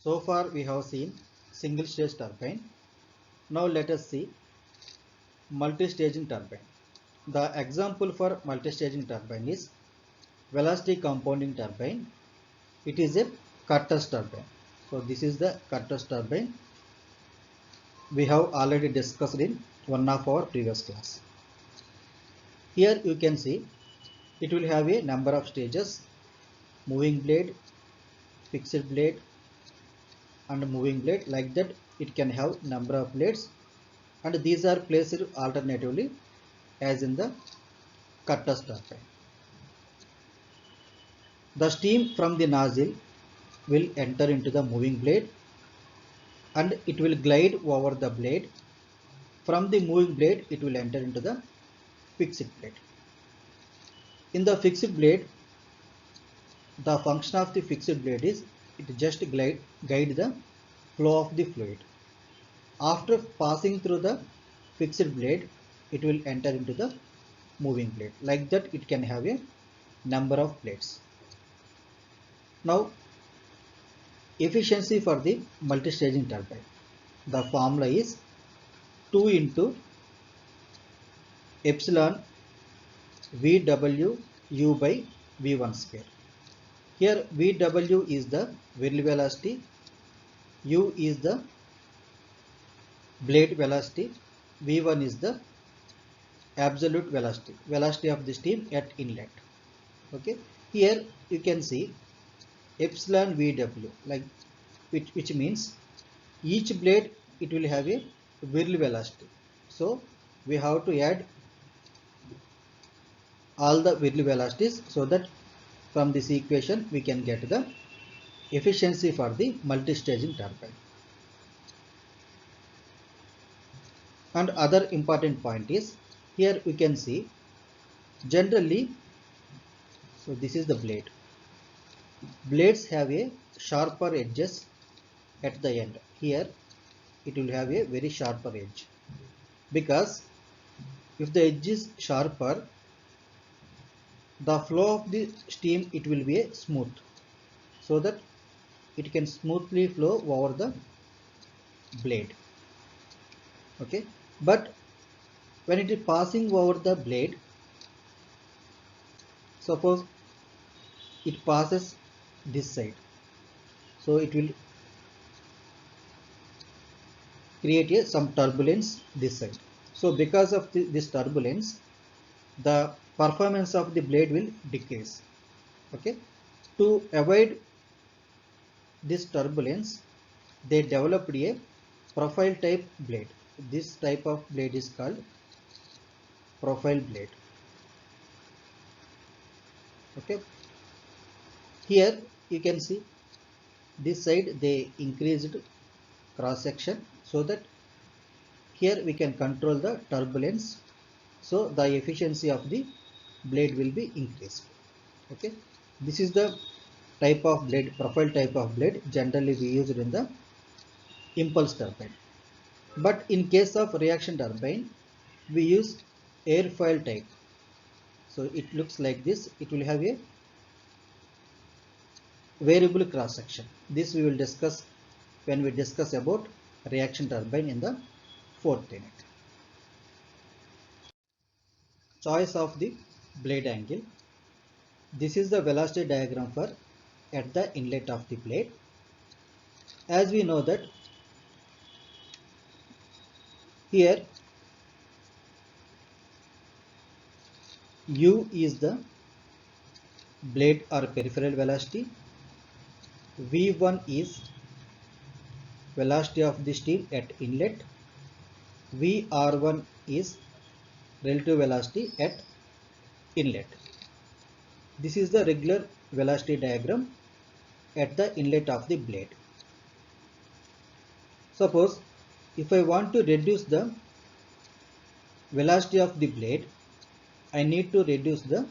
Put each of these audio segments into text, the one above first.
So far we have seen single stage turbine. Now let us see multi-staging turbine. The example for multi-staging turbine is velocity compounding turbine. It is a Curtis turbine. So this is the Curtis turbine. We have already discussed in one of our previous class. Here you can see it will have a number of stages: moving blade, fixed blade, and moving blade. Like that, it can have number of blades, and these are placed alternatively as in the Curtis turbine. The steam from the nozzle will enter into the moving blade and it will glide over the blade. From the moving blade, it will enter into the fixed blade. In the fixed blade, the function of the fixed blade is it just guide the flow of the fluid. After passing through the fixed blade, it will enter into the moving blade. Like that, it can have a number of blades. Now, efficiency for the multi-staging turbine. The formula is 2 into epsilon VW U by V1 square. Here VW is the whirl velocity, U is the blade velocity, V1 is the absolute velocity of the steam at inlet. Okay, here you can see epsilon VW, like which means each blade it will have a whirl velocity. So we have to add all the whirl velocities so that from this equation we can get the efficiency for the multi-staging turbine. And other important point is here we can see generally, so this is the blade. Blades have a sharper edges at the end. Here it will have a very sharper edge, because if the edge is sharper, the flow of the steam it will be a smooth, so that it can smoothly flow over the blade. Okay, but when it is passing over the blade, suppose it passes this side, so it will create some turbulence this side. So because of this turbulence, the performance of the blade will decrease. Okay, to avoid this turbulence, they developed a profile type blade. This type of blade is called profile blade. Okay, here you can see this side they increased cross section, so that here we can control the turbulence, so the efficiency of the blade will be increased. Okay, this is the type of blade, profile type of blade generally we use in the impulse turbine. But in case of reaction turbine, we use airfoil type. So it looks like this. It will have a variable cross section. This we will discuss when we discuss about reaction turbine in the 4th unit. Choice of the blade angle. This is the velocity diagram for at the inlet of the blade. As we know that here U is the blade or peripheral velocity, V1 is velocity of the steam at inlet, VR1 is relative velocity at inlet. This is the regular velocity diagram at the inlet of the blade. Suppose if I want to reduce the velocity of the blade, I need to reduce the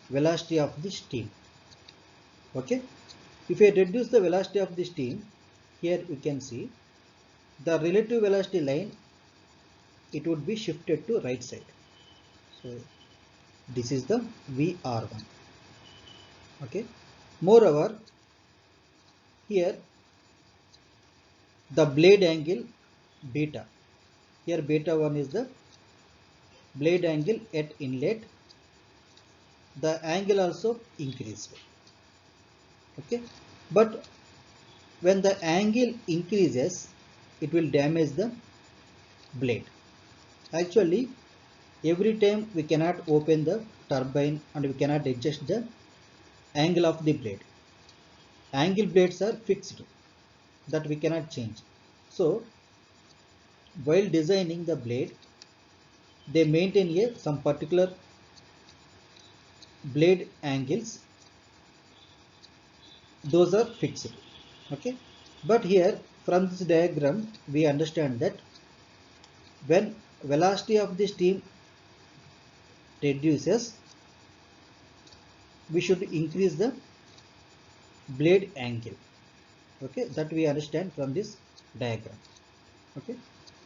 velocity of the steam. Okay, if I reduce the velocity of the steam, here you can see the relative velocity line, it would be shifted to right side. So this is the VR1. Okay, moreover here the blade angle beta. Here beta 1 is the blade angle at inlet. The angle also increased. Okay, but when the angle increases, it will damage the blade. Actually, every time we cannot open the turbine and we cannot adjust the angle of the blade. Angle blades are fixed, that we cannot change. So while designing the blade, they maintain some particular blade angles, those are fixed. Okay, but here from this diagram we understand that when velocity of the steam reduces, we should increase the blade angle. Okay, that we understand from this diagram. Okay,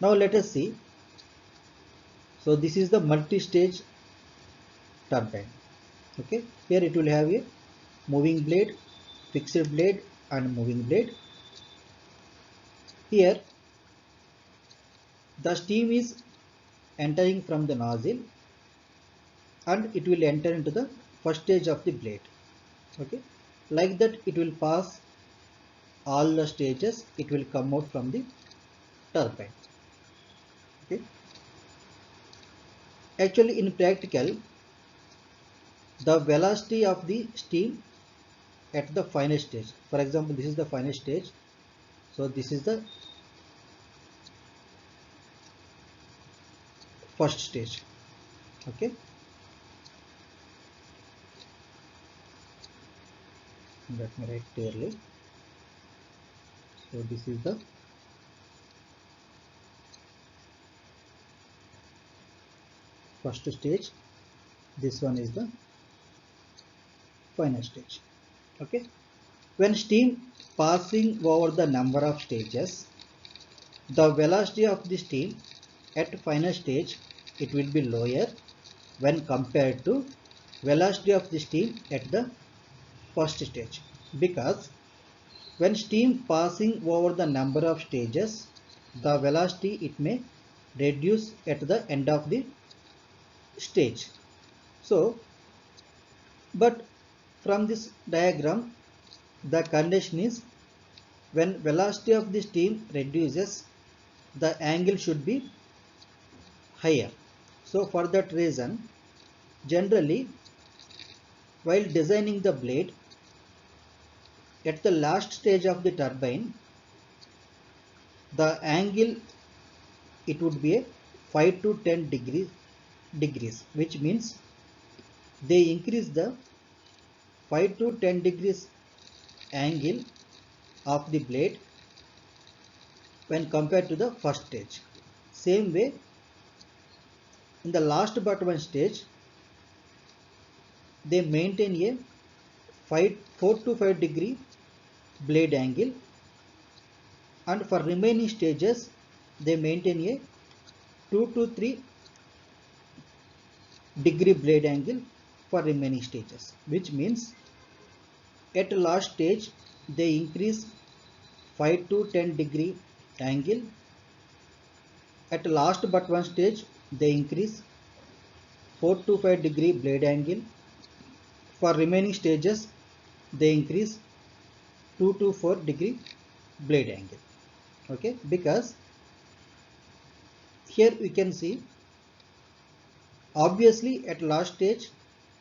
now let us see. So this is the multi-stage turbine. Okay, here it will have a moving blade, fixed blade and moving blade. Here the steam is entering from the nozzle and it will enter into the first stage of the blade. Okay, like that it will pass all the stages, it will come out from the turbine. Okay, actually in practical, the velocity of the steam at the final stage, for example this is the final stage, so this is the first stage. Okay, let me write clearly. So this is the first stage, this one is the final stage. Okay, when steam passing over the number of stages, the velocity of the steam at final stage, it will be lower when compared to velocity of the steam at the first stage, because when steam passing over the number of stages, the velocity it may reduce at the end of the stage. So but from this diagram, the condition is when velocity of the steam reduces, the angle should be higher. So for that reason, generally while designing the blade, at the last stage of the turbine, the angle it would be a 5 to 10 degrees, which means they increase the 5 to 10 degrees angle of the blade when compared to the first stage. Same way, in the last but one stage, they maintain a 4 to 5 degree blade angle, and for remaining stages they maintain a 2 to 3 degree blade angle for remaining stages, which means at last stage they increase 5 to 10 degree angle, at last but one stage they increase 4 to 5 degree blade angle, for remaining stages they increase 2 to 4 degree blade angle. Okay, because here we can see obviously at last stage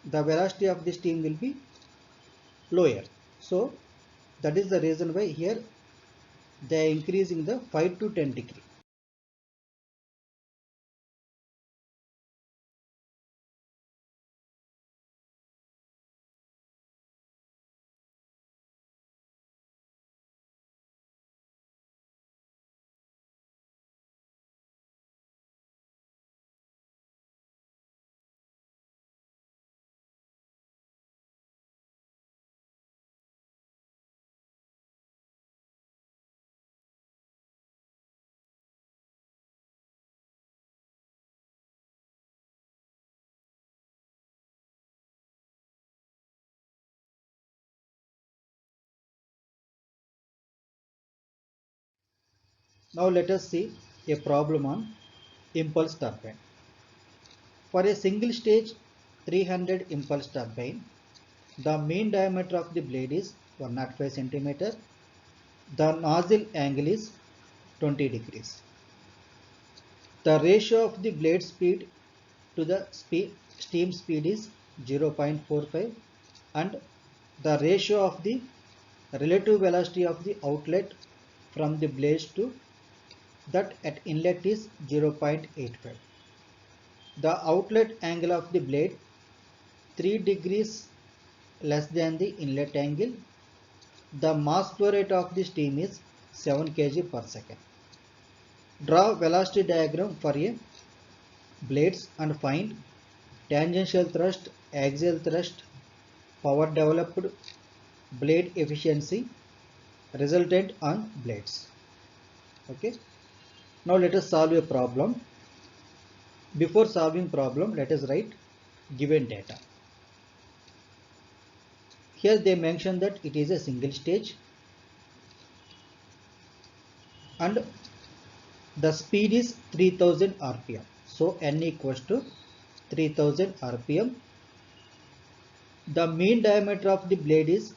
the velocity of the steam will be lower, so that is the reason why here they are increasing the 5 to 10 degree. Now let us see a problem on impulse turbine. For a single stage 300 impulse turbine, the mean diameter of the blade is 105 centimeter. The nozzle angle is 20 degrees. The ratio of the blade speed to the steam speed is 0.45, and the ratio of the relative velocity of the outlet from the blade to that at inlet is 0.85. The outlet angle of the blade 3 degrees less than the inlet angle. The mass flow rate of the steam is 7 kg per second. Draw velocity diagram for a blades and find tangential thrust, axial thrust, power developed, blade efficiency resultant on blades. Okay. Now let us solve a problem. Before solving problem, let us write given data. Here they mention that it is a single stage and the speed is 3000 rpm. So n equals to 3000 rpm. The mean diameter of the blade is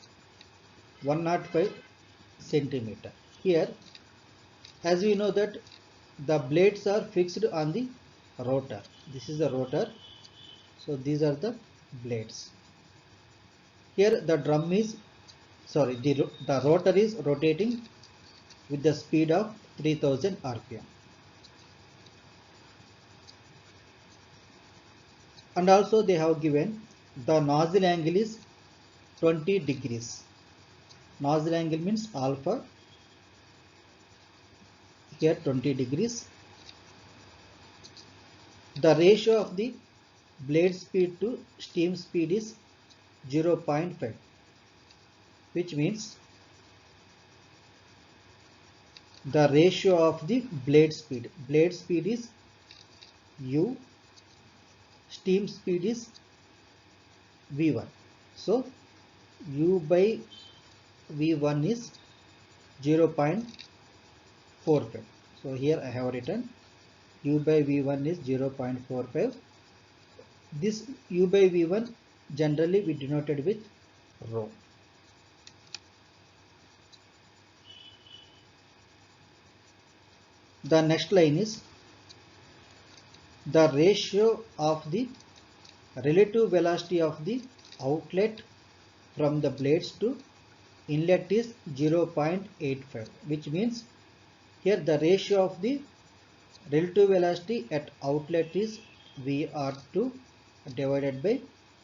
105 centimeter. Here, as we know that the blades are fixed on the rotor. This is the rotor. So these are the blades. Here the the rotor is rotating with the speed of 3000 rpm. And also they have given the nozzle angle is 20 degrees. Nozzle angle means alpha. Here 20 degrees. The ratio of the blade speed to steam speed is 0.5, which means the ratio of the blade speed is u, steam speed is v1. So u by v1 is 0.45. So here I have written u by v1 is 0.45. This u by v1 generally we denoted with rho. The next line is the ratio of the relative velocity of the outlet from the blades to inlet is 0.85, which means here the ratio of the relative velocity at outlet is VR2 divided by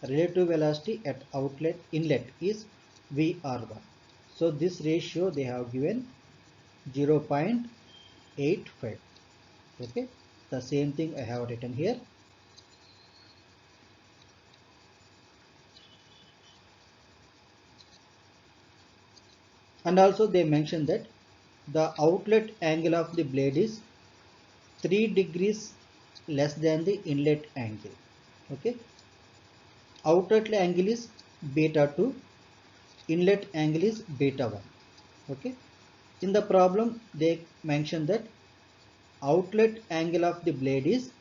relative velocity at inlet is VR1. So this ratio they have given 0.85. Okay, the same thing I have written here. And also they mention that the outlet angle of the blade is 3 degrees less than the inlet angle. Okay, outlet angle is beta 2, inlet angle is beta 1. Okay, in the problem they mention that outlet angle of the blade is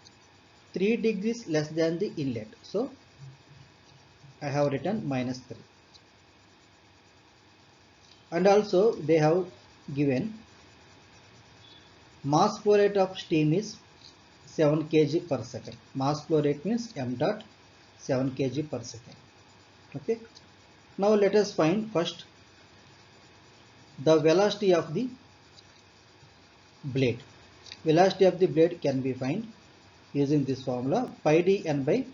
3 degrees less than the inlet. So I have written -3. And also they have given mass flow rate of steam is 7 kg per second. Mass flow rate means m dot 7 kg per second. Okay. Now let us find first the velocity of the blade. Velocity of the blade can be found using this formula pi d n by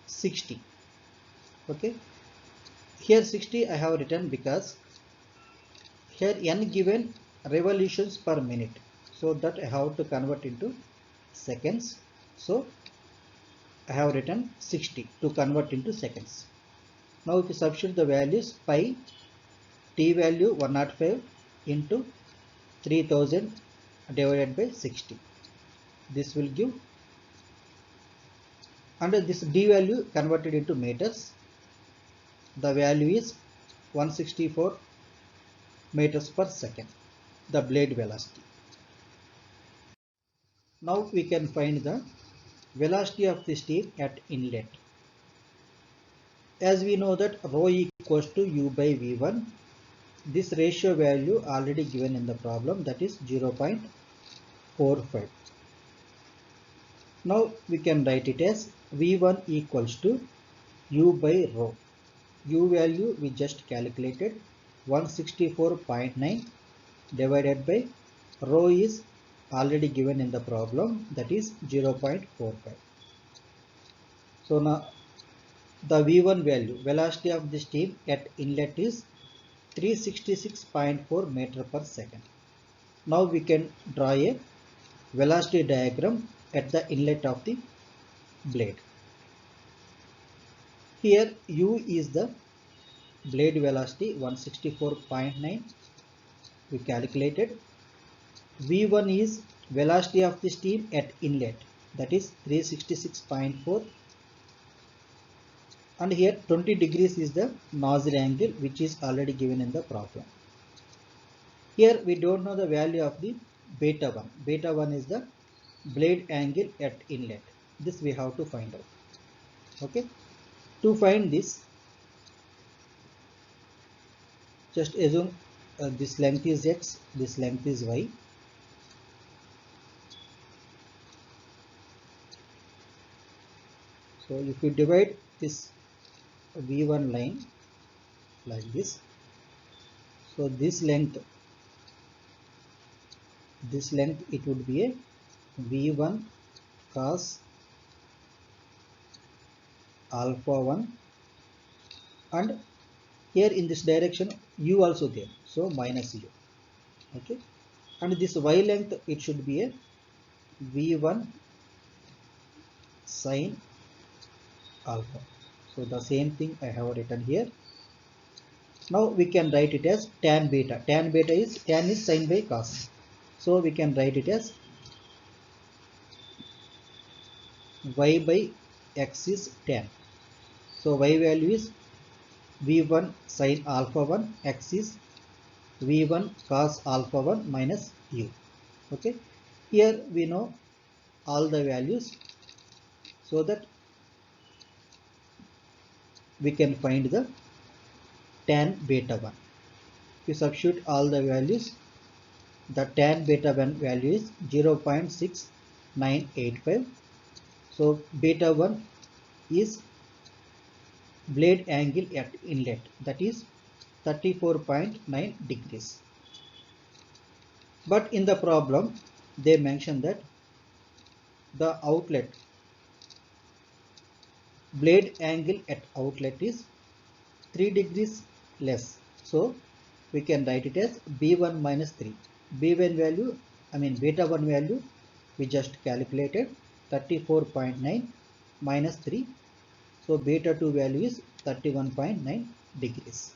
60. Okay. Here 60 I have written because here n given revolutions per minute. So that I have to convert into seconds. So I have written 60 to convert into seconds. Now if you substitute the values, pi t value 105 into 3000 divided by 60. This will give, under this d value converted into meters, the value is 164 meters per second, the blade velocity. Now we can find the velocity of the steam at inlet. As we know that rho equals to U by V1, this ratio value already given in the problem, that is 0.45. Now we can write it as V1 equals to U by rho. U value we just calculated 164.9 divided by rho is already given in the problem, that is 0.45. So now the V1 value, velocity of the steam at inlet, is 366.4 meter per second. Now we can draw a velocity diagram at the inlet of the blade. Here U is the blade velocity 164.9 we calculated. V1 is velocity of the steam at inlet, that is 366.4, and here 20 degrees is the nozzle angle, which is already given in the problem. Here we don't know the value of the beta 1. Beta 1 is the blade angle at inlet. This we have to find out. Okay. To find this, just assume this length is x, this length is y. So if you divide this V1 line like this, so this length it would be a V1 cos alpha 1, and here in this direction u also there, so minus u. Okay, and this y length it should be a V1 sin alpha. So the same thing I have written here. Now we can write it as tan beta. Tan beta is, tan is sin by cos. So we can write it as y by x is tan. So y value is V1 sin alpha 1, x is V1 cos alpha 1 minus u. Okay. Here we know all the values, so that we can find the tan beta 1. If you substitute all the values, the tan beta 1 value is 0.6985. So beta 1 is blade angle at inlet, that is 34.9 degrees. But in the problem they mention that the outlet blade angle at outlet is 3 degrees less. So we can write it as B1 minus 3. B1 value, beta 1 value we just calculated 34.9 minus 3. So beta 2 value is 31.9 degrees.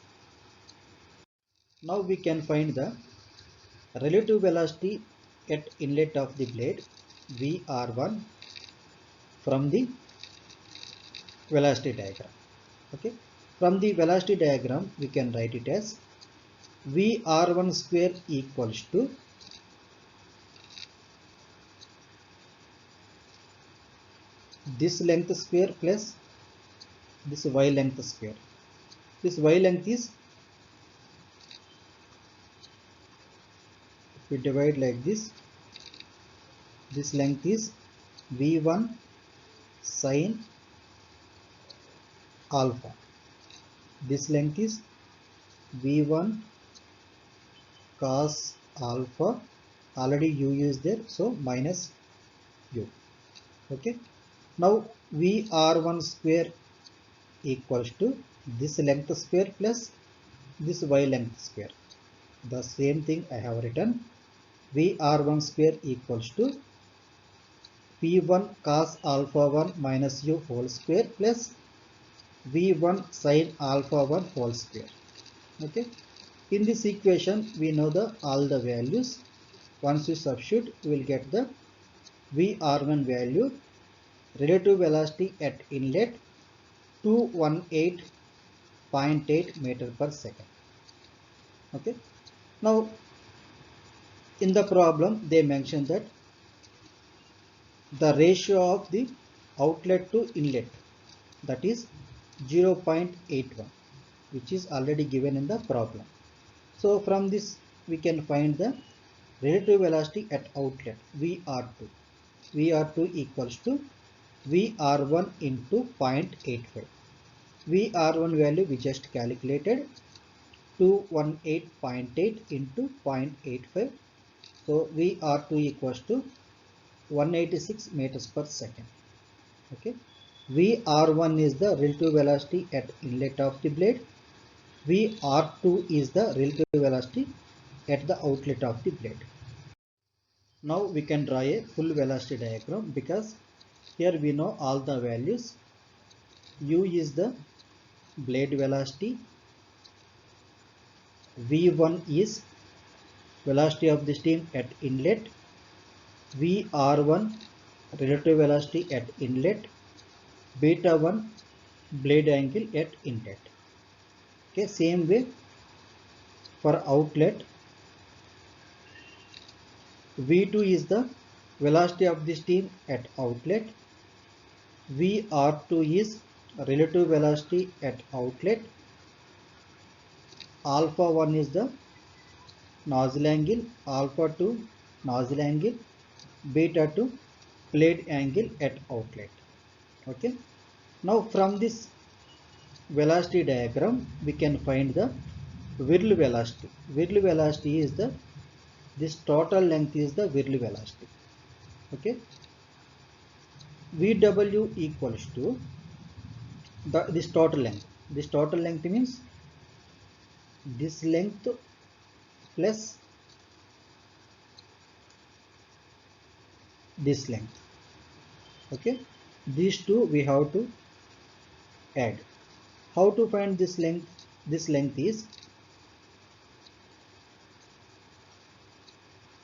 Now we can find the relative velocity at inlet of the blade VR1 from the velocity diagram. Okay, from the velocity diagram we can write it as VR1 square equals to this length square plus this y length square. This y length is, if we divide like this length is V1 sin alpha. This length is V1 cos alpha. Already u is there, so minus u. Okay. Now VR1 square equals to this length square plus this y length square. The same thing I have written. VR1 square equals to V1 cos alpha 1 minus u whole square plus V1 sin alpha 1 whole square. Okay. In this equation we know all the values. Once we substitute, we will get the VR1 value, relative velocity at inlet 218.8 meter per second. Okay. Now in the problem they mention that the ratio of the outlet to inlet, that is 0.81, which is already given in the problem. So from this we can find the relative velocity at outlet VR2. VR2 equals to VR1 into 0.85. VR1 value we just calculated, 218.8 into 0.85. So VR2 equals to 186 meters per second. Okay. VR1 is the relative velocity at inlet of the blade. VR2 is the relative velocity at the outlet of the blade. Now we can draw a full velocity diagram, because here we know all the values. U is the blade velocity, V1 is velocity of the steam at inlet, VR1 relative velocity at inlet, beta 1 blade angle at inlet. Okay, same way for outlet, V2 is the velocity of the steam at outlet, VR2 is relative velocity at outlet, alpha 1 is the nozzle angle, alpha 2 nozzle angle, beta 2 blade angle at outlet. Okay. Now from this velocity diagram we can find the whirl velocity. Whirl velocity is the, this total length is the whirl velocity. Okay. VW equals to this total length. This total length means this length plus this length. Okay. These two we have to add. How to find this length? This length is,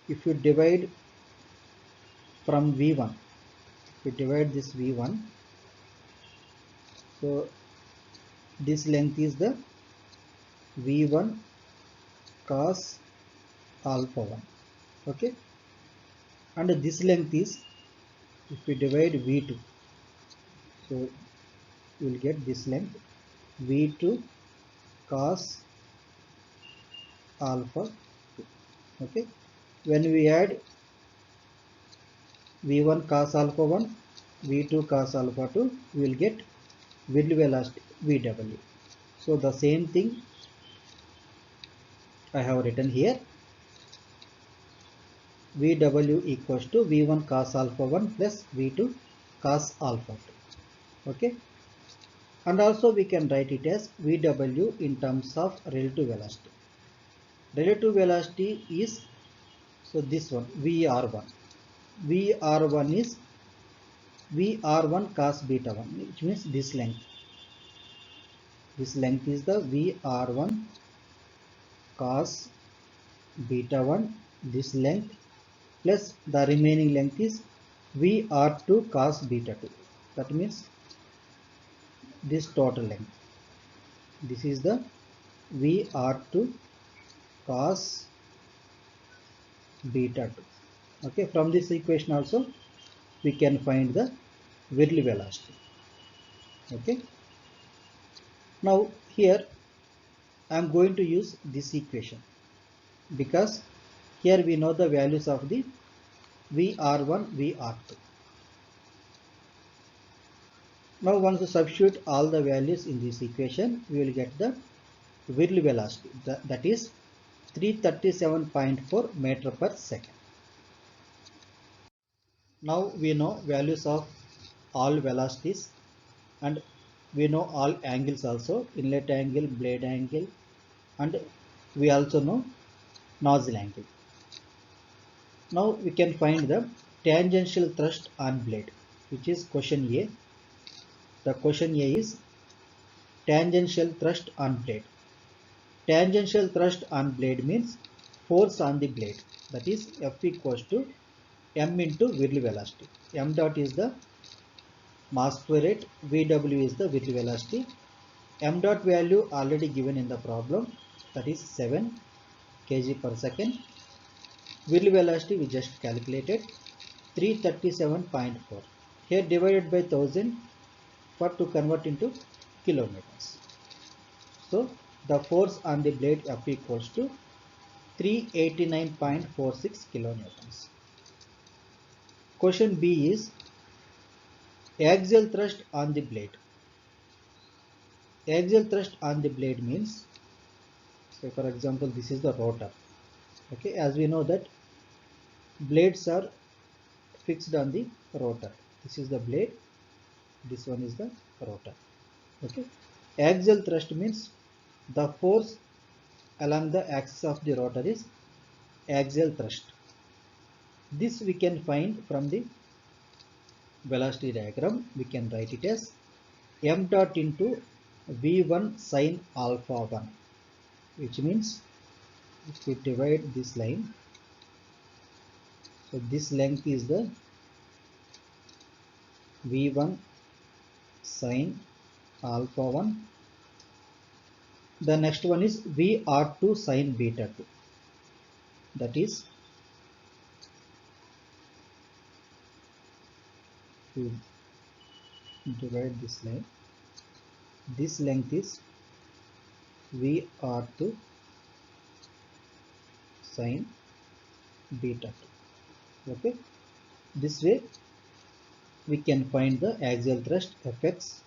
if you divide from V1, we divide this V1, so this length is the V1 cos alpha 1. Okay. And this length is, if we divide V2, so you will get this length V2 cos alpha 2. Okay. When we add V1 cos alpha 1, V2 cos alpha 2, we will get whirl velocity VW. So the same thing I have written here. VW equals to V1 cos alpha 1 plus V2 cos alpha 2. Okay. And also we can write it as VW in terms of relative velocity. Relative velocity is, so this one VR1. VR1 is VR1 cos beta 1, which means this length. This length is the VR1 cos beta 1, this length, plus the remaining length is VR2 cos beta 2. That means this total length. This is the VR2 cos beta 2. Okay, from this equation also we can find the whirl velocity. Okay. Now here I am going to use this equation, because here we know the values of the VR1, VR2. Now once you substitute all the values in this equation, we will get the whirl velocity, that is 337.4 meter per second. Now we know values of all velocities, and we know all angles also, inlet angle, blade angle, and we also know nozzle angle. Now we can find the tangential thrust on blade, which is question A. The question A is tangential thrust on blade. Tangential thrust on blade means force on the blade, that is F equals to m into whirl velocity. M dot is the mass flow rate, VW is the whirl velocity. M dot value already given in the problem, that is 7 kg per second. Whirl velocity we just calculated, 337.4. Here divided by 1000 for to convert into kilonewtons. So the force on the blade F equals to 389.46 kilonewtons. Question B is axial thrust on the blade. Axial thrust on the blade means, say for example, this is the rotor. Okay, as we know that blades are fixed on the rotor. This is the blade, this one is the rotor. Okay, axial thrust means the force along the axis of the rotor is axial thrust. This we can find from the velocity diagram. We can write it as m dot into v1 sine alpha 1, which means if we divide this line, so this length is the v1 sine alpha 1. The next one is vr2 sine beta 2. That is, to divide this line, this length is vr2 sine beta 2. Okay, this way we can find the axial thrust Fx,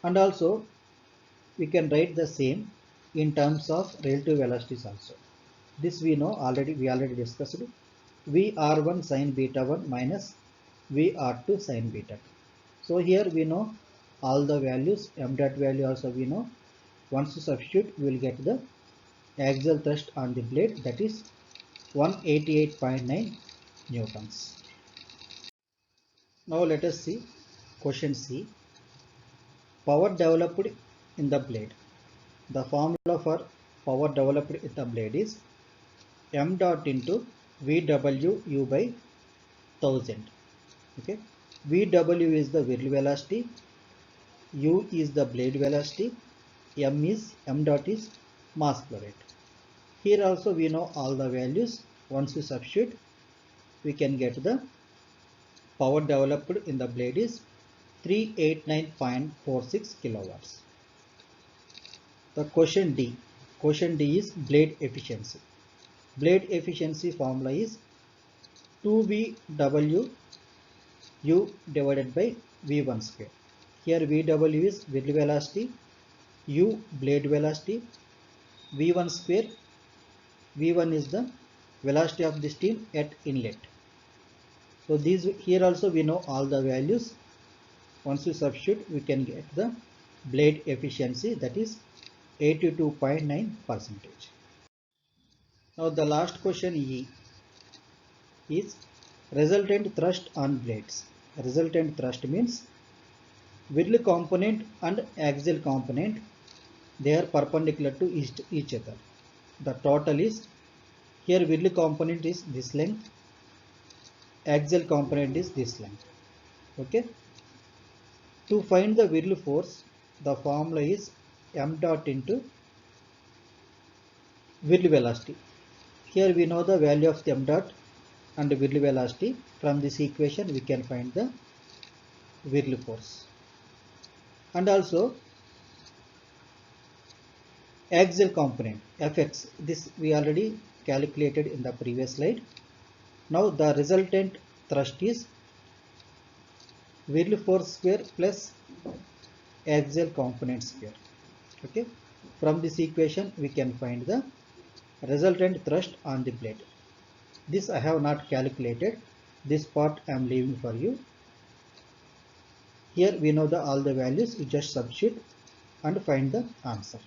and also we can write the same in terms of relative velocities also. This we know already, we already discussed. Vr1 sine beta 1 minus Vr2 sine beta 2. So here we know all the values, m dot value also we know. Once you substitute, we will get the axial thrust on the blade, that is 188.9 newtons. Now let us see question C. Power developed in the blade. The formula for power developed in the blade is m dot into Vw u by 1000. Okay, Vw is the whirl velocity, u is the blade velocity, m dot is mass flow rate. Here also we know all the values. Once we substitute, we can get the power developed in the blade is 389.46 kilowatts. The question D is blade efficiency. Blade efficiency formula is 2Vw u divided by V1 square. Here Vw is whirl velocity, u blade velocity, V1 square. V1 is the velocity of the steam at inlet. So these here also we know all the values. Once we substitute, we can get the blade efficiency, that is 82.9%. Now the last question E is resultant thrust on blades. Resultant thrust means whirl component and axial component, they are perpendicular to each other. The total is, here whirl component is this length, axial component is this length. Okay, to find the whirl force, the formula is m dot into whirl velocity. Here we know the value of the m dot and whirl velocity. From this equation we can find the whirl force. And also axial component Fx, this we already calculated in the previous slide. Now the resultant thrust is whirl force square plus axial component square. Okay, from this equation we can find the resultant thrust on the blade. This I have not calculated, this part I am leaving for you. Here we know all the values, you just substitute and find the answer.